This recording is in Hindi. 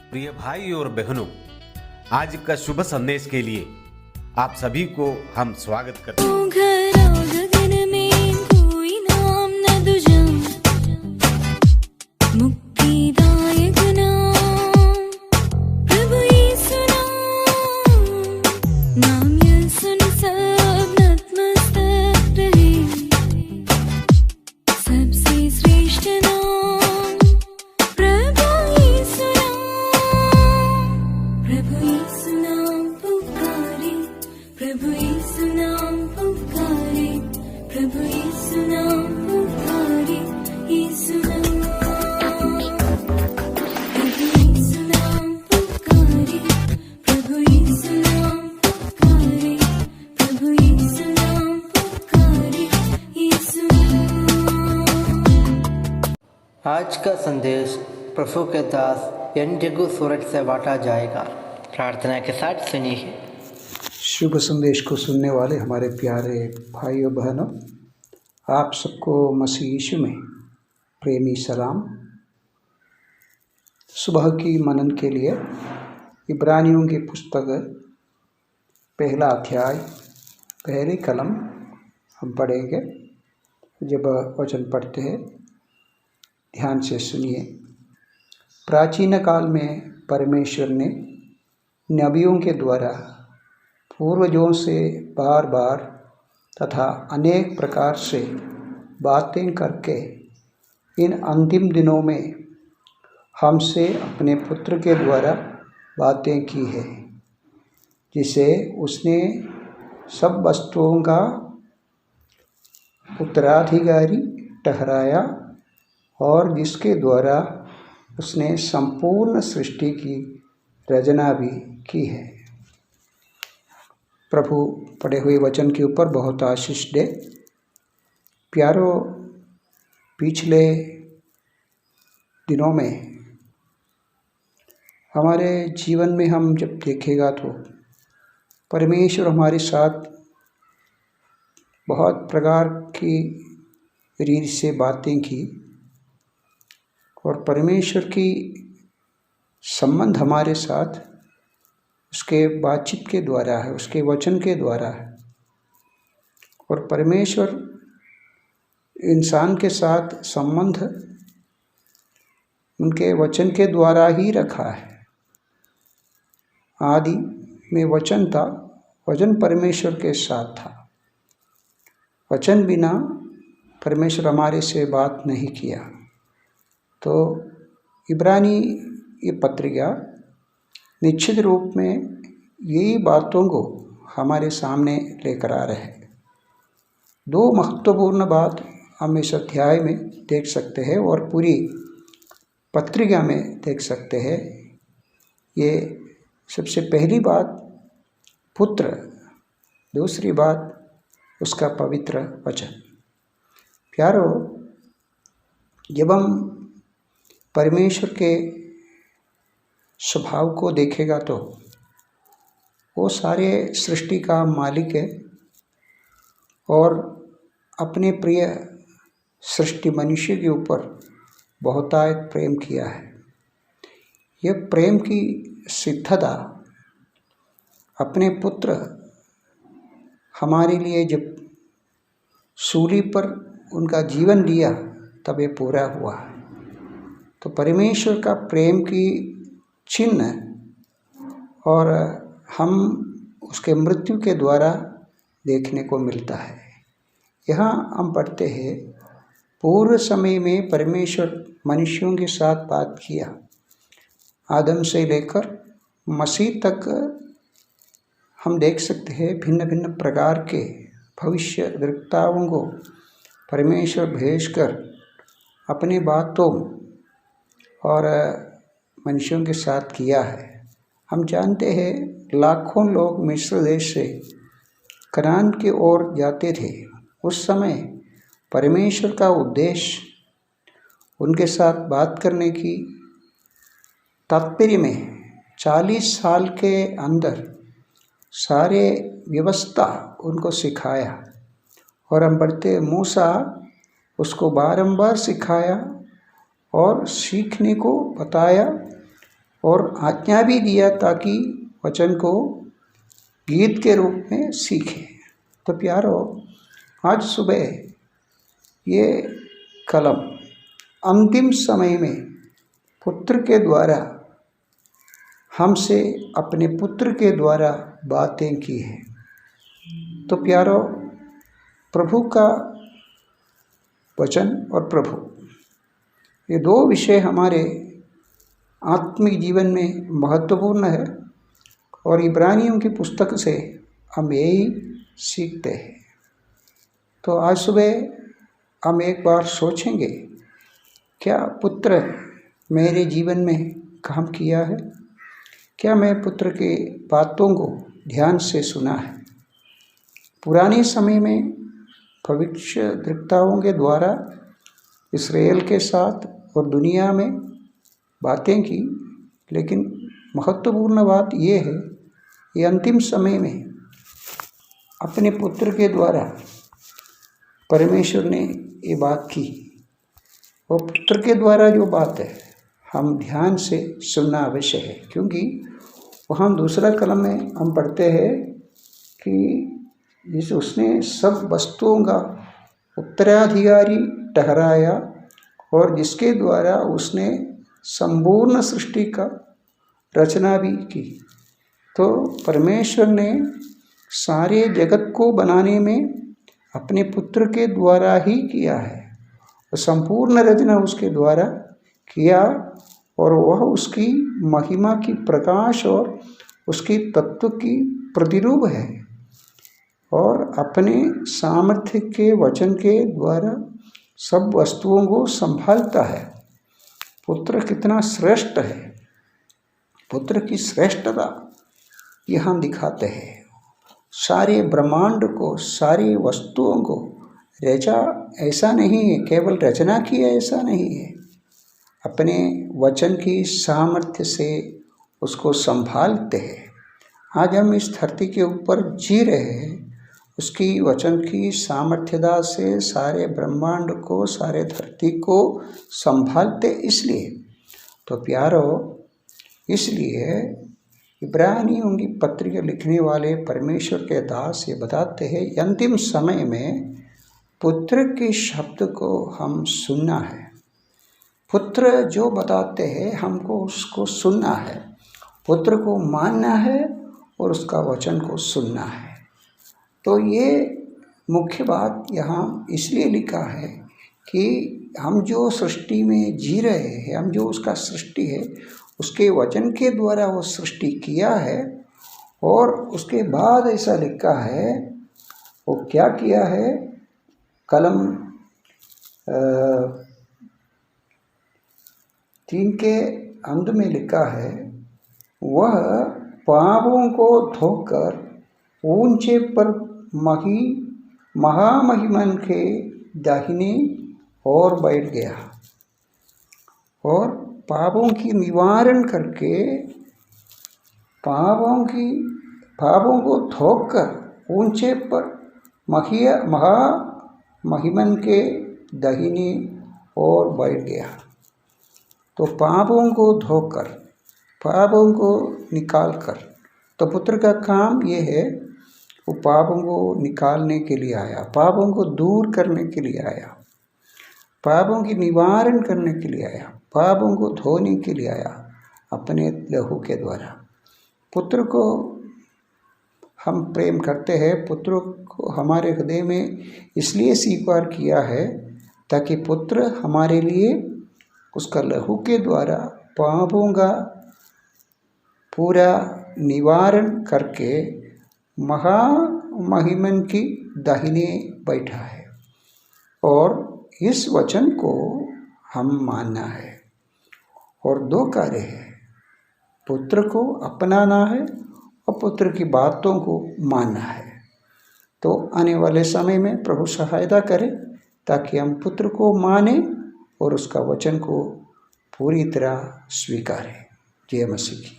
प्रिय भाई और बहनों, आज का शुभ संदेश के लिए आप सभी को हम स्वागत करते हैं। गगन में कोई नाम न दूजा, मुक्तिदायक नाम प्रभु यीशु नाम ये सुन सब नतमस्तक रहे। सबसे श्रेष्ठ नाम प्रभु यीशु नाम पुकारे, प्रभु यीशु नाम पुकारे, प्रभु यीशु नाम पुकारे, यीशु नाम, प्रभु यीशु नाम पुकारे, प्रभु यीशु नाम पुकारे, प्रभु यीशु नाम पुकारे, यीशु नाम। आज का संदेश प्रभु के दास एन जग्गू सूरज से बांटा जाएगा। प्रार्थना के साथ सुनिए। शुभ संदेश को सुनने वाले हमारे प्यारे भाइयों बहनों, आप सबको मसीह यीशु में प्रेमी सलाम। सुबह की मनन के लिए इब्रानियों की पुस्तक पहला अध्याय पहली कलम हम पढ़ेंगे। जब वचन पढ़ते हैं ध्यान से सुनिए। प्राचीन काल में परमेश्वर ने नबियों के द्वारा पूर्वजों से बार बार तथा अनेक प्रकार से बातें करके इन अंतिम दिनों में हमसे अपने पुत्र के द्वारा बातें की है, जिसे उसने सब वस्तुओं का उत्तराधिकारी ठहराया और जिसके द्वारा उसने संपूर्ण सृष्टि की रचना भी की है। प्रभु पढ़े हुए वचन के ऊपर बहुत आशीष दे। प्यारो, पिछले दिनों में हमारे जीवन में हम जब देखेगा तो परमेश्वर हमारे साथ बहुत प्रकार की रीत से बातें की और परमेश्वर की संबंध हमारे साथ उसके बातचीत के द्वारा है, उसके वचन के द्वारा है। और परमेश्वर इंसान के साथ संबंध उनके वचन के द्वारा ही रखा है। आदि में वचन था, वचन परमेश्वर के साथ था। वचन बिना परमेश्वर हमारे से बात नहीं किया। तो इब्रानी ये पत्रिका निश्चित रूप में यही बातों को हमारे सामने लेकर आ रहे हैं। दो महत्वपूर्ण बात हम इस अध्याय में देख सकते हैं और पूरी पत्रिका में देख सकते हैं। ये सबसे पहली बात पुत्र, दूसरी बात उसका पवित्र वचन। प्यारो, जब हम परमेश्वर के स्वभाव को देखेगा तो वो सारे सृष्टि का मालिक है और अपने प्रिय सृष्टि मनुष्य के ऊपर बहुतायत प्रेम किया है। यह प्रेम की सिद्धता अपने पुत्र हमारे लिए जब सूली पर उनका जीवन दिया तब ये पूरा हुआ। तो परमेश्वर का प्रेम की चिन्ह और हम उसके मृत्यु के द्वारा देखने को मिलता है। यहाँ हम पढ़ते हैं, पूर्व समय में परमेश्वर मनुष्यों के साथ बात किया। आदम से लेकर मसीह तक हम देख सकते हैं भिन्न भिन्न प्रकार के भविष्य वक्ताओं को परमेश्वर भेजकर अपनी बातों और मनुष्यों के साथ किया है। हम जानते हैं लाखों लोग मिस्र देश से कनान की ओर जाते थे। उस समय परमेश्वर का उद्देश्य उनके साथ बात करने की तात्पर्य में 40 साल के अंदर सारे व्यवस्था उनको सिखाया। और हम पढ़ते मूसा उसको बारंबार सिखाया और सीखने को बताया और आज्ञा भी दिया ताकि वचन को गीत के रूप में सीखे। तो प्यारो, आज सुबह ये कलम अंतिम समय में पुत्र के द्वारा हमसे अपने पुत्र के द्वारा बातें की हैं। तो प्यारो, प्रभु का वचन और प्रभु, ये दो विषय हमारे आत्मिक जीवन में महत्वपूर्ण है और इब्रानियों की पुस्तक से हम यही सीखते हैं। तो आज सुबह हम एक बार सोचेंगे, क्या पुत्र मेरे जीवन में काम किया है? क्या मैं पुत्र के बातों को ध्यान से सुना है? पुराने समय में भविष्यद्वक्ताओं के द्वारा इस्राएल के साथ और दुनिया में बातें की, लेकिन महत्वपूर्ण बात ये है, ये अंतिम समय में अपने पुत्र के द्वारा परमेश्वर ने ये बात की। वो पुत्र के द्वारा जो बात है हम ध्यान से सुनना अवश्य है, क्योंकि वहाँ दूसरा कलम में हम पढ़ते हैं कि जिस उसने सब वस्तुओं का उत्तराधिकारी ठहराया और जिसके द्वारा उसने संपूर्ण सृष्टि का रचना भी की। तो परमेश्वर ने सारे जगत को बनाने में अपने पुत्र के द्वारा ही किया है। संपूर्ण रचना उसके द्वारा किया और वह उसकी महिमा की प्रकाश और उसकी तत्व की प्रतिरूप है और अपने सामर्थ्य के वचन के द्वारा सब वस्तुओं को संभालता है। पुत्र कितना श्रेष्ठ है, पुत्र की श्रेष्ठता यहाँ दिखाते हैं। सारे ब्रह्मांड को, सारी वस्तुओं को रचा ऐसा नहीं है, केवल रचना किया ऐसा नहीं है, अपने वचन की सामर्थ्य से उसको संभालते हैं। आज हम इस धरती के ऊपर जी रहे हैं, उसकी वचन की सामर्थ्यता से सारे ब्रह्मांड को, सारे धरती को संभालते इसलिए। तो प्यारो, इसलिए इब्रानियों की पत्रिका लिखने वाले परमेश्वर के दास ये बताते हैं, अंतिम समय में पुत्र के शब्द को हम सुनना है। पुत्र जो बताते हैं हमको उसको सुनना है, पुत्र को मानना है और उसका वचन को सुनना है। तो ये मुख्य बात यहाँ इसलिए लिखा है कि हम जो सृष्टि में जी रहे हैं, हम जो उसका सृष्टि है, उसके वचन के द्वारा वो सृष्टि किया है। और उसके बाद ऐसा लिखा है, वो क्या किया है, कलम 3 के अंत में लिखा है, वह पापों को धोकर ऊंचे पर महामहिमन के दाहिने ओर बैठ गया और पापों की निवारण करके, पापों को धोकर ऊंचे पर महामहिमन के दाहिने ओर बैठ गया। तो पापों को धोकर, पापों को निकाल कर, तो पुत्र का काम ये है, वो पापों को निकालने के लिए आया, पापों को दूर करने के लिए आया, पापों की निवारण करने के लिए आया, पापों को धोने के लिए आया अपने लहू के द्वारा। पुत्र को हम प्रेम करते हैं, पुत्र को हमारे हृदय में इसलिए स्वीकार किया है ताकि पुत्र हमारे लिए उसका लहू के द्वारा पापों का पूरा निवारण करके महामहिमन की दाहिने बैठा है। और इस वचन को हम मानना है और 2 कार्य है, पुत्र को अपनाना है और पुत्र की बातों को मानना है। तो आने वाले समय में प्रभु सहायता करे ताकि हम पुत्र को माने और उसका वचन को पूरी तरह स्वीकारें। जय मसीह की।